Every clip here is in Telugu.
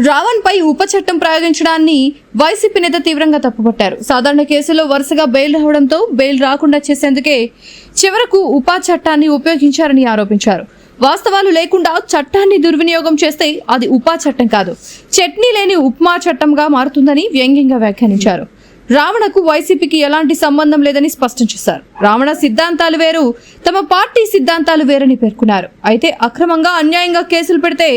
రావణ్ పై ఉప చట్టం ప్రయోగించడాన్ని వైసీపీ నేత తీవ్రంగా తప్పుపట్టారు. సాధారణ కేసులో వరుసగా బెయిల్ రావడంతో బెయిల్ రాకుండా చేసేందుకే చివరకు ఉప చట్టాన్ని ఉపయోగించారని ఆరోపించారు. వాస్తవాలు లేకుండా చట్టాన్ని దుర్వినియోగం చేస్తే అది ఉపా చట్టం కాదు, చట్నీ లేని ఉప్మా చట్టంగా మారుతుందని వ్యంగ్యంగా వ్యాఖ్యానించారు. రావణకు వైసీపీకి ఎలాంటి సంబంధం లేదని స్పష్టం చేశారు. రావణ సిద్ధాంతాలు వేరు, తమ పార్టీ సిద్ధాంతాలు వేరని పేర్కొన్నారు. అయితే అక్రమంగా అన్యాయంగా కేసులు పెడితే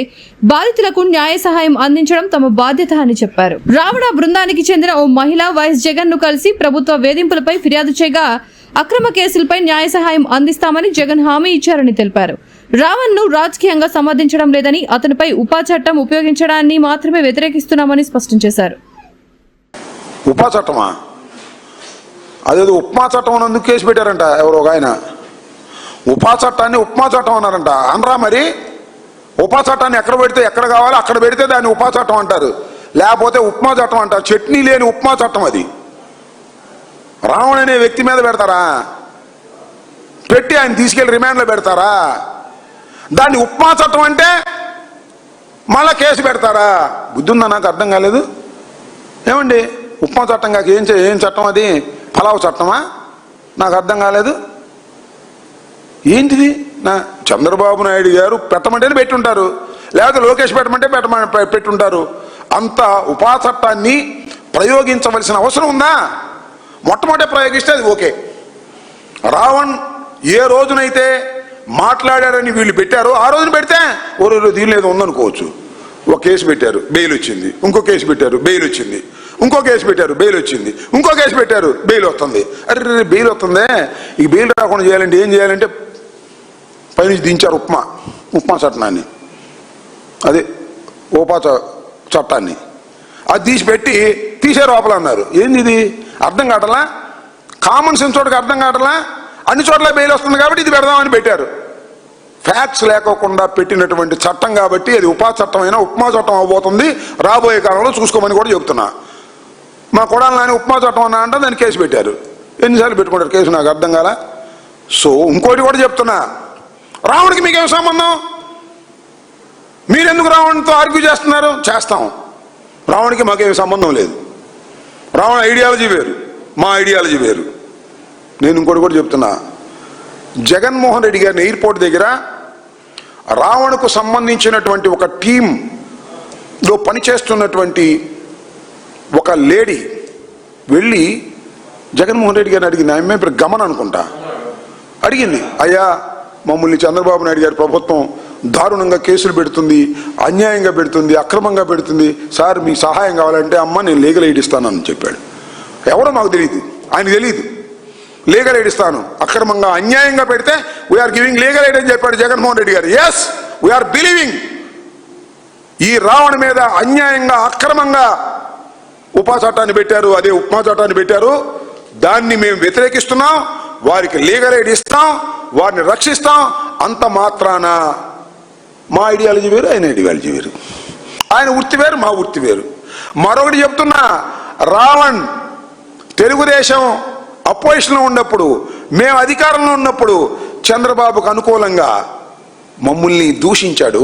బాధితులకు న్యాయ సహాయం అందించడం తమ బాధ్యత అని చెప్పారు. రావణ బృందానికి చెందిన ఓ మహిళ వైఎస్ జగన్ ను కలిసి ప్రభుత్వ వేధింపులపై ఫిర్యాదు చేయగా అక్రమ కేసులపై న్యాయ సహాయం అందిస్తామని జగన్ హామీ ఇచ్చారని తెలిపారు. రావణ్ ను రాజకీయంగా సమర్థించడం లేదని, అతనిపై ఉపా చట్టం ఉపయోగించడాన్ని మాత్రమే వ్యతిరేకిస్తున్నామని స్పష్టం చేశారు. ఉపా చట్టమా? అదేదో ఉప్మా చట్టం అన్నందుకు కేసు పెట్టారంట ఎవరో ఒక ఆయన. ఉపా చట్టాన్ని ఉప్మా చట్టం అన్నారంట. అనరా మరి? ఉపా చట్టాన్ని ఎక్కడ పెడితే ఎక్కడ కావాలో అక్కడ పెడితే దాన్ని ఉపా చట్టం అంటారు, లేకపోతే ఉప్మా చట్టం అంటారు. చట్నీ లేని ఉప్మా చట్టం అది. రావణ్ అనే వ్యక్తి మీద పెడతారా? పెట్టి ఆయన తీసుకెళ్లి రిమాండ్లో పెడతారా? దాన్ని ఉప్మా చట్టం అంటే మళ్ళా కేసు పెడతారా? బుద్ధి ఉందా? నాకు అర్థం కాలేదు. ఏమండి, ఉప్మా చట్టం కాక ఏం చట్టం అది? పలావ్ చట్టమా? నాకు అర్థం కాలేదు. ఏంటిది? చంద్రబాబు నాయుడు గారు పెట్టమంటేనే పెట్టుంటారు, లేకపోతే లోకేష్ పెట్టమంటే పెట్టుంటారు. అంత ఉపా చట్టాన్ని ప్రయోగించవలసిన అవసరం ఉందా? మొట్టమొదటి ప్రయోగిస్తే అది ఓకే. రావణ్ ఏ రోజునైతే మాట్లాడారని వీళ్ళు పెట్టారో ఆ రోజున పెడితే ఓ దీనిలో ఏదో ఉందనుకోవచ్చు. ఒక కేసు పెట్టారు, బెయిల్ వచ్చింది. ఇంకో కేసు పెట్టారు, బెయిల్ వచ్చింది. ఇంకో కేసు పెట్టారు, బెయిల్ వచ్చింది. ఇంకో కేసు పెట్టారు, బెయిల్ వస్తుంది. అరే బెయిల్ వస్తుందే, ఈ బెయిల్ రాకుండా చేయాలంటే ఏం చేయాలంటే పైనుంచి దించారు ఉప్మా చట్టాన్ని, అదే ఉపా చట్టాన్ని. అది తీసిపెట్టి తీసారు లోపల అన్నారు. ఏంది ఇది? అర్థం కావట్లా. కామన్ సెన్స్ చోటకి అర్థం కావట్లా. అన్ని చోట్ల బెయిల్ వస్తుంది కాబట్టి ఇది పెడదామని పెట్టారు. ఫ్యాక్ట్స్ లేకోకుండా పెట్టినటువంటి చట్టం కాబట్టి అది ఉపా చట్టం అయినా ఉప్మా చట్టం అవబోతుంది రాబోయే కాలంలో, చూసుకోమని కూడా చెప్తున్నా. మా కొడాలని ఉప్మా చట్టం అన్నా అంటే దాన్ని కేసు పెట్టారు. ఎన్నిసార్లు పెట్టుకుంటారు కేసు? నాకు అర్థం కాల. సో ఇంకోటి కూడా చెప్తున్నా, రావణ్కి మీకేం సంబంధం? మీరెందుకు రావణ్తో ఆర్గ్యూ చేస్తున్నారు? చేస్తాం. రావణ్కి మాకేం సంబంధం లేదు. రావణ ఐడియాలజీ వేరు, మా ఐడియాలజీ వేరు. నేను ఇంకోటి కూడా చెప్తున్నా, జగన్మోహన్ రెడ్డి గారిని ఎయిర్పోర్ట్ దగ్గర రావణకు సంబంధించినటువంటి ఒక టీంలో పనిచేస్తున్నటువంటి ఒక లేడీ వెళ్ళి జగన్మోహన్ రెడ్డి గారిని అడిగింది. ఆమె ఇప్పుడు గమన్ అనుకుంటా అడిగింది, అయ్యా మమ్మల్ని చంద్రబాబు నాయుడు గారి ప్రభుత్వం దారుణంగా కేసులు పెడుతుంది, అన్యాయంగా పెడుతుంది, అక్రమంగా పెడుతుంది, సార్ మీకు సహాయం కావాలంటే అమ్మ నేను లీగల్ ఎయిడ్ ఇస్తానని చెప్పాడు. ఎవరో మాకు తెలియదు, ఆయనకు తెలియదు. లీగల్ ఎయిడ్ ఇస్తాను, అక్రమంగా అన్యాయంగా పెడితే వీఆర్ గివింగ్ లీగల్ ఎయిడ్ అని చెప్పాడు జగన్మోహన్ రెడ్డి గారు. Yes, we are believing. ఈ రావణ మీద అన్యాయంగా అక్రమంగా ఉపా చట్టాన్ని పెట్టారు, అదే ఉప్మా చట్టాన్ని పెట్టారు. దాన్ని మేము వ్యతిరేకిస్తున్నాం, వారికి లీగల్ ఎయిడ్ ఇస్తాం, వారిని రక్షిస్తాం. అంత మాత్రాన మా ఐడియాలజీ వేరు, ఆయన ఐడియాలజీ వేరు. ఆయన వృత్తి వేరు, మా వృత్తి వేరు. మరొకటి చెప్తున్నా, రావణ్ తెలుగుదేశం అపోజిషన్లో ఉన్నప్పుడు, మేము అధికారంలో ఉన్నప్పుడు చంద్రబాబుకు అనుకూలంగా మమ్మల్ని దూషించాడు.